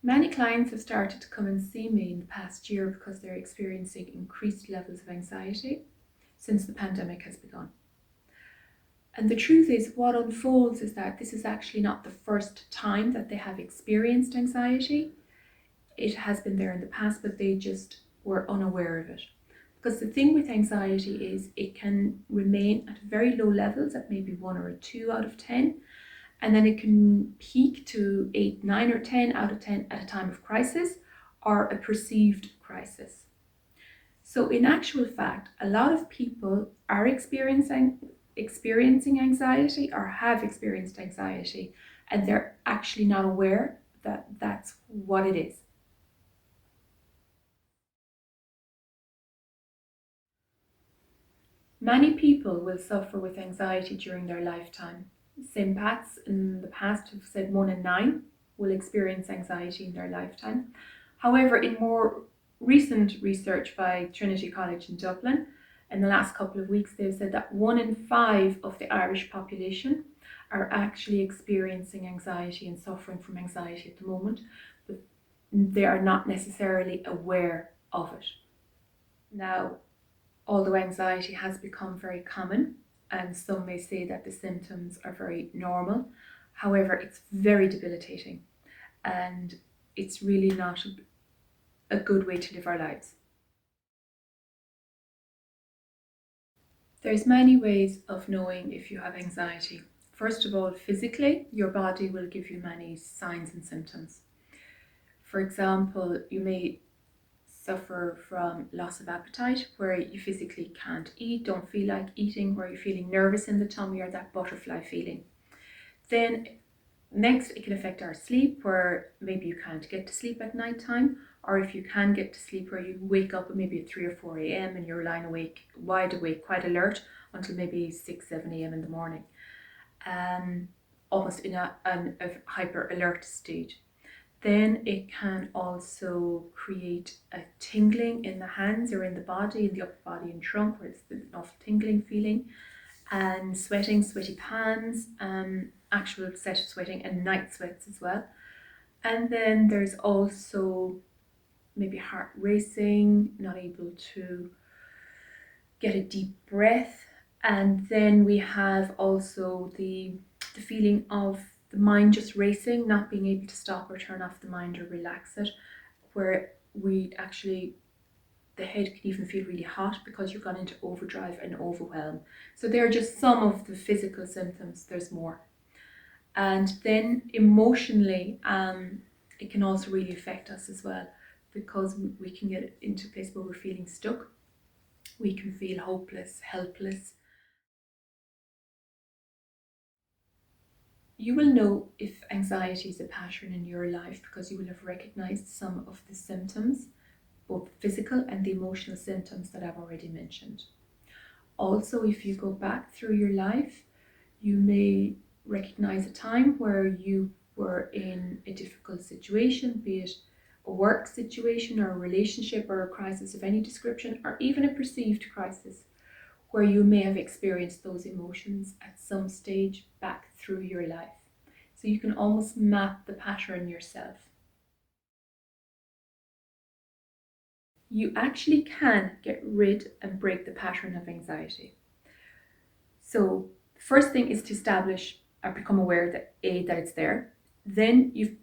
Many clients have started to come and see me in the past year because they're experiencing increased levels of anxiety since the pandemic has begun. And the truth is, what unfolds is that this is actually not the first time that they have experienced anxiety. It has been there in the past, but they just were unaware of it. Because the thing with anxiety is it can remain at very low levels, at maybe 1 or a 2 out of 10, and then it can peak to 8, 9 or 10 out of 10 at a time of crisis or a perceived crisis. So in actual fact, a lot of people are experiencing anxiety or have experienced anxiety, and they're actually not aware that that's what it is. Many people will suffer with anxiety during their lifetime. Sympaths in the past have said 1 in 9 will experience anxiety in their lifetime. However, in more recent research by Trinity College in Dublin, in the last couple of weeks, they've said that 1 in 5 of the Irish population are actually experiencing anxiety and suffering from anxiety at the moment, but they are not necessarily aware of it. Now, although anxiety has become very common, and some may say that the symptoms are very normal, however, it's very debilitating and it's really not a good way to live our lives. There's many ways of knowing if you have anxiety. First of all, physically, your body will give you many signs and symptoms. For example, you may suffer from loss of appetite, where you physically can't eat, don't feel like eating, where you're feeling nervous in the tummy or that butterfly feeling. Then next, it can affect our sleep, where maybe you can't get to sleep at night time, or if you can get to sleep, where you wake up maybe at 3 or 4 a.m. and you're lying awake, wide awake, quite alert until maybe 6, 7 a.m. in the morning, almost in a hyper alert stage. Then it can also create a tingling in the hands or in the body, in the upper body and trunk, where it's an awful tingling feeling, and sweating, sweaty palms, actual excessive sweating and night sweats as well. And then there's also maybe heart racing, not able to get a deep breath. And then we have also the feeling of the mind just racing, not being able to stop or turn off the mind or relax it, where we actually, the head can even feel really hot because you've gone into overdrive and overwhelm. So they're just some of the physical symptoms. There's more. And then emotionally, it can also really affect us as well, because we can get into a place where we're feeling stuck. We can feel hopeless, helpless. You will know if anxiety is a pattern in your life because you will have recognized some of the symptoms, both physical and the emotional symptoms that I've already mentioned. Also, if you go back through your life, you may recognize a time where you were in a difficult situation, be it a work situation or a relationship or a crisis of any description, or even a perceived crisis, where you may have experienced those emotions at some stage back through your life. So you can almost map the pattern yourself. You actually can get rid and break the pattern of anxiety. So the first thing is to establish or become aware that that it's there. Then you've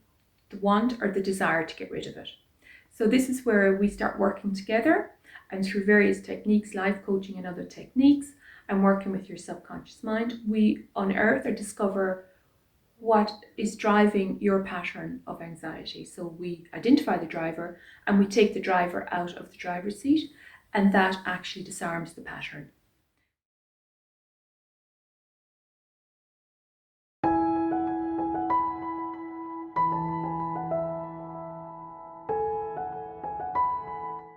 the want or the desire to get rid of it. So this is where we start working together, and through various techniques, life coaching and other techniques, and working with your subconscious mind, we unearth or discover what is driving your pattern of anxiety. So we identify the driver and we take the driver out of the driver's seat, and that actually disarms the pattern.